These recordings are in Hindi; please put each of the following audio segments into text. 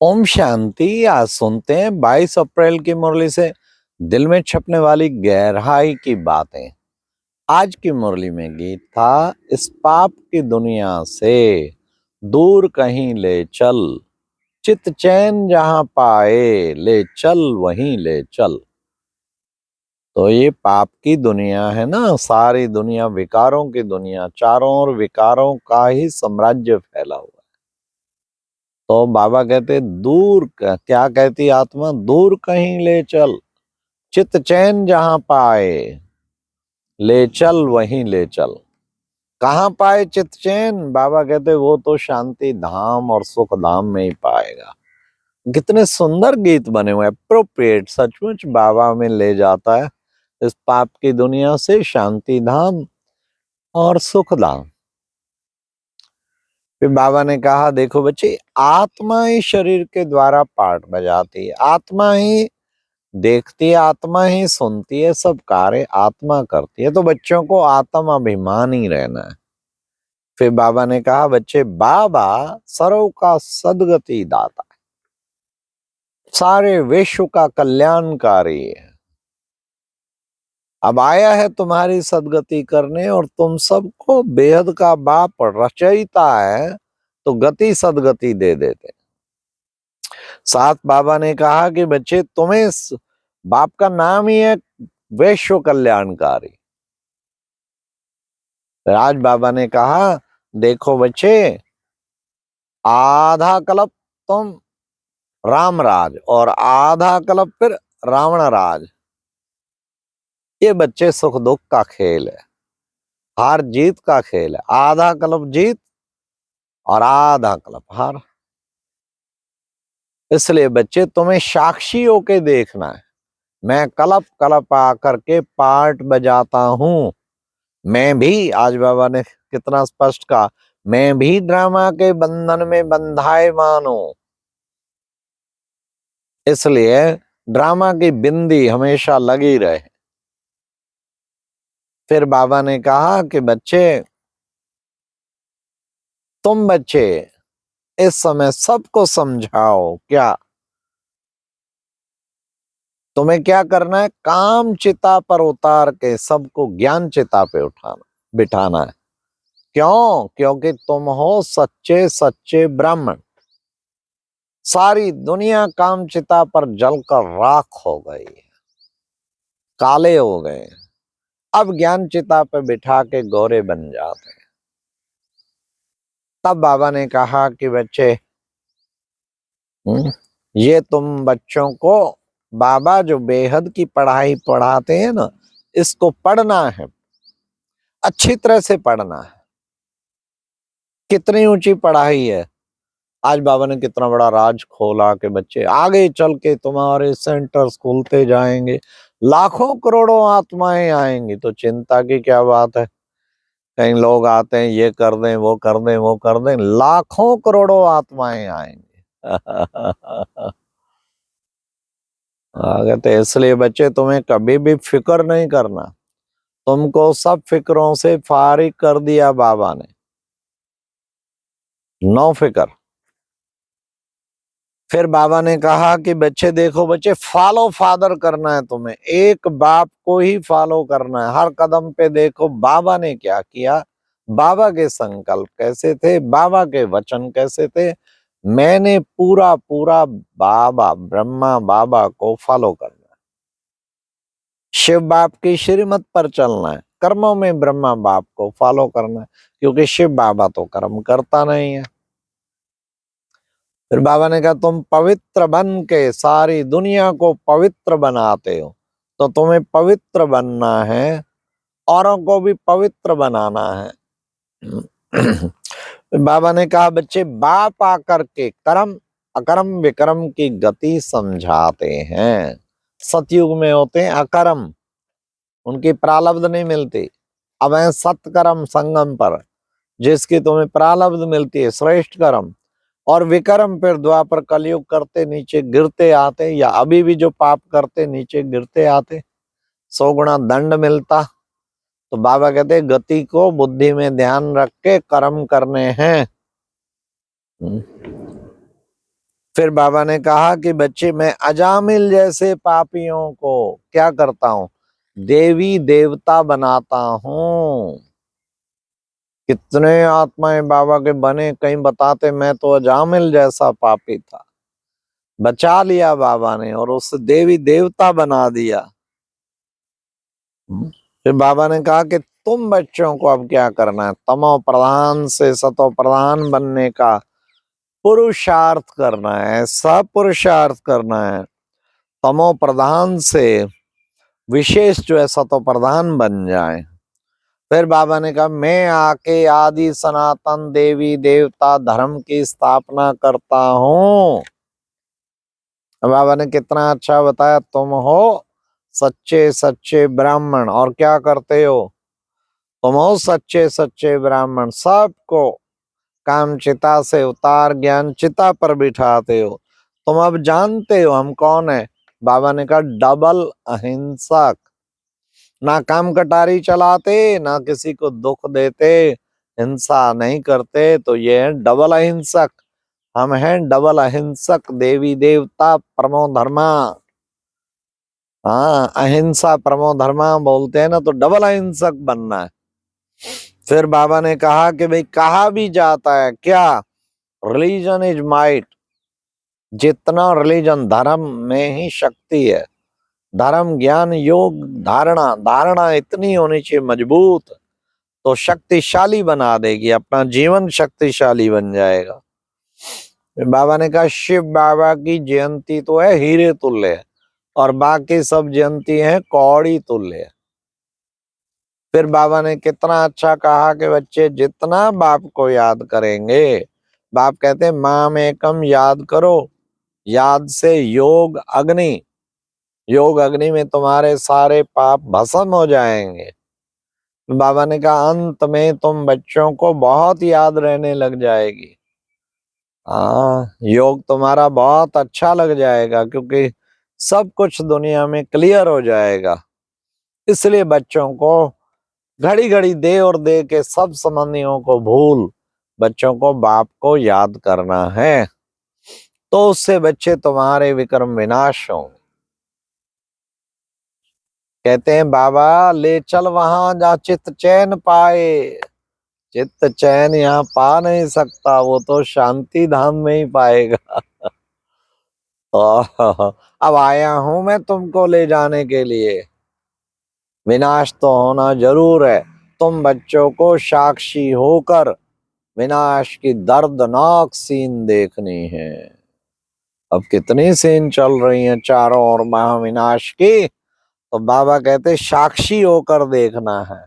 ओम शांति। आज सुनते हैं 22 अप्रैल की मुरली से दिल में छपने वाली गहराई की बातें। आज की मुरली में गीत था, इस पाप की दुनिया से दूर कहीं ले चल, चित चैन जहां पाए ले चल वहीं ले चल। तो ये पाप की दुनिया है ना, सारी दुनिया विकारों की दुनिया, चारों ओर विकारों का ही साम्राज्य फैला हुआ। तो बाबा कहते दूर क्या कहती आत्मा, दूर कहीं ले चल, चित चैन जहां पाए ले चल वहीं ले चल। कहाँ पाए चित चैन? बाबा कहते वो तो शांति धाम और सुख धाम में ही पाएगा। कितने सुंदर गीत बने हुए, अप्रोप्रिएट, सचमुच बाबा में ले जाता है इस पाप की दुनिया से शांति धाम और सुख धाम। फिर बाबा ने कहा, देखो बच्चे, आत्मा ही शरीर के द्वारा पाठ बजाती है, आत्मा ही देखती है, आत्मा ही सुनती है, सब कार्य आत्मा करती है। तो बच्चों को आत्म अभिमानी रहना है। फिर बाबा ने कहा, बच्चे, बाबा सर्व का सदगति दाता है, सारे विश्व का कल्याणकारी है। अब आया है तुम्हारी सदगति करने, और तुम सबको बेहद का बाप रचयिता है, तो गति सदगति दे देते। साथ बाबा ने कहा कि बच्चे, तुम्हें बाप का नाम ही है विश्व कल्याणकारी। राज बाबा ने कहा, देखो बच्चे, आधा कल्प तुम राम राज और आधा कल्प फिर रावण राज। ये बच्चे सुख दुख का खेल है, हार जीत का खेल है। आधा कल्प जीत और आधा कल्प हार। इसलिए बच्चे तुम्हें साक्षी होके देखना है। मैं कल्प कल्प आकर के पार्ट बजाता हूं। मैं भी, आज बाबा ने कितना स्पष्ट कहा, मैं भी ड्रामा के बंधन में बंधायमान हूं। इसलिए ड्रामा की बिंदी हमेशा लगी रहे। फिर बाबा ने कहा कि बच्चे, तुम बच्चे इस समय सबको समझाओ। क्या तुम्हें क्या करना है? काम चिता पर उतार के सबको ज्ञान चिता पे उठाना बिठाना है। क्यों? क्योंकि तुम हो सच्चे सच्चे ब्राह्मण। सारी दुनिया काम चिता पर जलकर राख हो गई, काले हो गए। अब ज्ञान चिता पे बिठा के गोरे बन जाते हैं। तब बाबा ने कहा कि बच्चे, ये तुम बच्चों को बाबा जो बेहद की पढ़ाई पढ़ाते हैं ना, इसको पढ़ना है, अच्छी तरह से पढ़ना है। कितनी ऊंची पढ़ाई है। आज बाबा ने कितना बड़ा राज खोला कि बच्चे, आगे चल के तुम्हारे सेंटर्स खुलते जाएंगे, लाखों करोड़ों आत्माएं आएंगी। तो चिंता की क्या बात है? कई लोग आते हैं, ये कर दें, वो कर दें, वो कर दें, लाखों करोड़ों आत्माएं आएंगी। आगे तो इसलिए बच्चे, तुम्हें कभी भी फिक्र नहीं करना। तुमको सब फिक्रों से फारिग कर दिया बाबा ने, नो फिक्र। फिर बाबा ने कहा कि बच्चे, देखो बच्चे, फॉलो फादर करना है तुम्हें, एक बाप को ही फॉलो करना है। हर कदम पे देखो बाबा ने क्या किया, बाबा के संकल्प कैसे थे, बाबा के वचन कैसे थे। मैंने पूरा पूरा बाबा ब्रह्मा बाबा को फॉलो करना है। शिव बाप की श्रीमत पर चलना है। कर्मों में ब्रह्मा बाप को फॉलो करना है, क्योंकि शिव बाबा तो कर्म करता नहीं है। फिर बाबा ने कहा, तुम पवित्र बन के सारी दुनिया को पवित्र बनाते हो, तो तुम्हें पवित्र बनना है, औरों को भी पवित्र बनाना है। बाबा ने कहा, बच्चे, बाप आकर के कर्म अकर्म विकर्म की गति समझाते हैं। सतयुग में होते हैं अकर्म, उनकी प्रालब्ध नहीं मिलती। अब है सत्कर्म संगम पर, जिसकी तुम्हें प्रालब्ध मिलती है, श्रेष्ठ कर्म। और विकर्म फिर द्वापर कलयुग करते नीचे गिरते आते, या अभी भी जो पाप करते नीचे गिरते आते, 100 गुना दंड मिलता। तो बाबा कहते गति को बुद्धि में ध्यान रख के कर्म करने हैं। फिर बाबा ने कहा कि बच्चे, मैं अजामिल जैसे पापियों को क्या करता हूं, देवी देवता बनाता हूं। कितने आत्माएं बाबा के बने, कहीं बताते मैं तो अजामिल जैसा पापी था, बचा लिया बाबा ने और उसे देवी देवता बना दिया। फिर बाबा ने कहा कि तुम बच्चों को अब क्या करना है, तमो प्रधान से सतो प्रधान बनने का पुरुषार्थ करना है, सब पुरुषार्थ करना है। तमो प्रधान से विशेष जो है सतो प्रधान बन जाए। फिर बाबा ने कहा, मैं आके आदि सनातन देवी देवता धर्म की स्थापना करता हूं। बाबा ने कितना अच्छा बताया, तुम हो सच्चे सच्चे ब्राह्मण और क्या करते हो, तुम हो सच्चे सच्चे ब्राह्मण, सबको काम चिता से उतार ज्ञान चिता पर बिठाते हो। तुम अब जानते हो हम कौन है। बाबा ने कहा, डबल अहिंसक, ना काम कटारी चलाते ना किसी को दुख देते, हिंसा नहीं करते, तो ये है डबल अहिंसक। हम हैं डबल अहिंसक, देवी देवता परमो धर्मा। हाँ, अहिंसा परमो धर्मा बोलते हैं ना, तो डबल अहिंसक बनना है। फिर बाबा ने कहा कि भाई कहा भी जाता है क्या, रिलीजन इज माइट, जितना रिलीजन, धर्म में ही शक्ति है। धर्म ज्ञान योग धारणा, धारणा इतनी होनी चाहिए मजबूत, तो शक्तिशाली बना देगी, अपना जीवन शक्तिशाली बन जाएगा। बाबा ने कहा, शिव बाबा की जयंती तो है हीरे तुल्य है, और बाकी सब जयंती है कौड़ी तुल्य है। फिर बाबा ने कितना अच्छा कहा कि बच्चे जितना बाप को याद करेंगे, बाप कहते हैं माम एकम याद करो, याद से योग अग्नि, योग अग्नि में तुम्हारे सारे पाप भस्म हो जाएंगे। बाबा ने कहा, अंत में तुम बच्चों को बहुत याद रहने लग जाएगी। हाँ, योग तुम्हारा बहुत अच्छा लग जाएगा, क्योंकि सब कुछ दुनिया में क्लियर हो जाएगा। इसलिए बच्चों को घड़ी घड़ी दे और दे के सब संबंधियों को भूल बच्चों को बाप को याद करना है, तो उससे बच्चे तुम्हारे विक्रम विनाश होंगे। कहते हैं बाबा, ले चल वहां जहाँ चित्त चैन पाए। चित्त चैन यहाँ पा नहीं सकता, वो तो शांति धाम में ही पाएगा। अब आया हूं मैं तुमको ले जाने के लिए, विनाश तो होना जरूर है। तुम बच्चों को साक्षी होकर विनाश की दर्दनाक सीन देखनी है। अब कितनी सीन चल रही हैं चारों ओर महाविनाश की, तो बाबा कहते साक्षी होकर देखना है।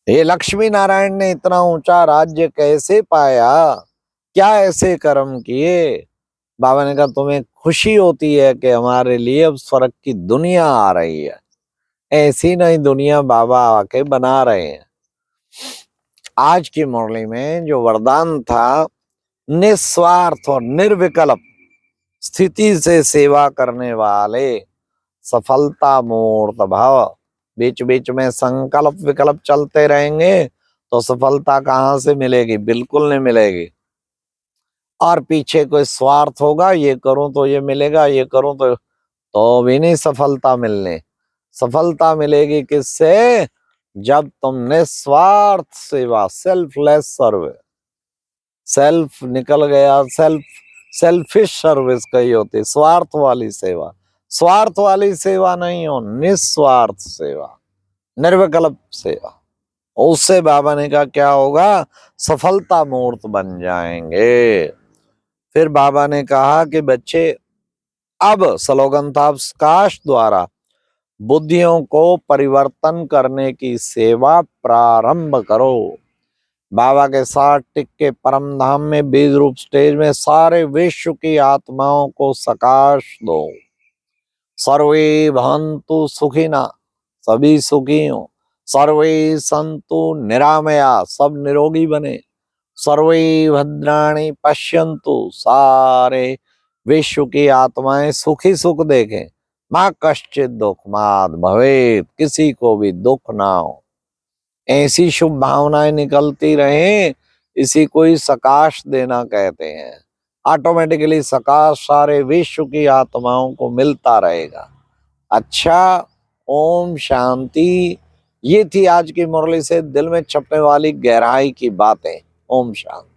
ये लक्ष्मी नारायण ने इतना ऊंचा राज्य कैसे पाया, क्या ऐसे कर्म किए। बाबा ने कहा, तुम्हें खुशी होती है कि हमारे लिए अब स्वर्ग की दुनिया आ रही है, ऐसी नई दुनिया बाबा आके बना रहे हैं। आज की मुरली में जो वरदान था, निस्वार्थ और निर्विकल्प स्थिति से सेवा करने वाले सफलता मूर्त भव। बीच बीच में संकल्प विकल्प चलते रहेंगे तो सफलता कहाँ से मिलेगी, बिल्कुल नहीं मिलेगी। और पीछे कोई स्वार्थ होगा, ये करूं तो ये मिलेगा, ये करूं तो भी नहीं सफलता मिलने। सफलता मिलेगी किससे, जब तुम निस्वार्थ सेवा, सेल्फलेस सर्विस, सेल्फ निकल गया, सेल्फिश सर्विस कही होती, स्वार्थ वाली सेवा। स्वार्थ वाली सेवा नहीं हो, निस्वार्थ सेवा, निर्विकल्प सेवा। उससे बाबा ने कहा क्या होगा, सफलता मूर्त बन जाएंगे। फिर बाबा ने कहा कि बच्चे, अब स्लोगन था, काश द्वारा बुद्धियों को परिवर्तन करने की सेवा प्रारंभ करो। बाबा के साथ टिक के परम धाम में बीज रूप स्टेज में सारे विश्व की आत्माओं को सकाश दो। सर्वे भवन्तु सुखिना, सभी सुखी हो। सर्वे संतु निरामया, सब निरोगी बने। सर्वे भद्राणि पश्यन्तु, सारे विश्व की आत्माएं सुखी सुख देखें। माँ कश्चित दुखमाद भवेत, किसी को भी दुख ना हो, ऐसी शुभ भावनाएं निकलती रहें। इसी को ही सकाश देना कहते हैं। ऑटोमेटिकली सकाश सारे विश्व की आत्माओं को मिलता रहेगा। अच्छा, ओम शांति। ये थी आज की मुरली से दिल में छपने वाली गहराई की बातें। ओम शांति।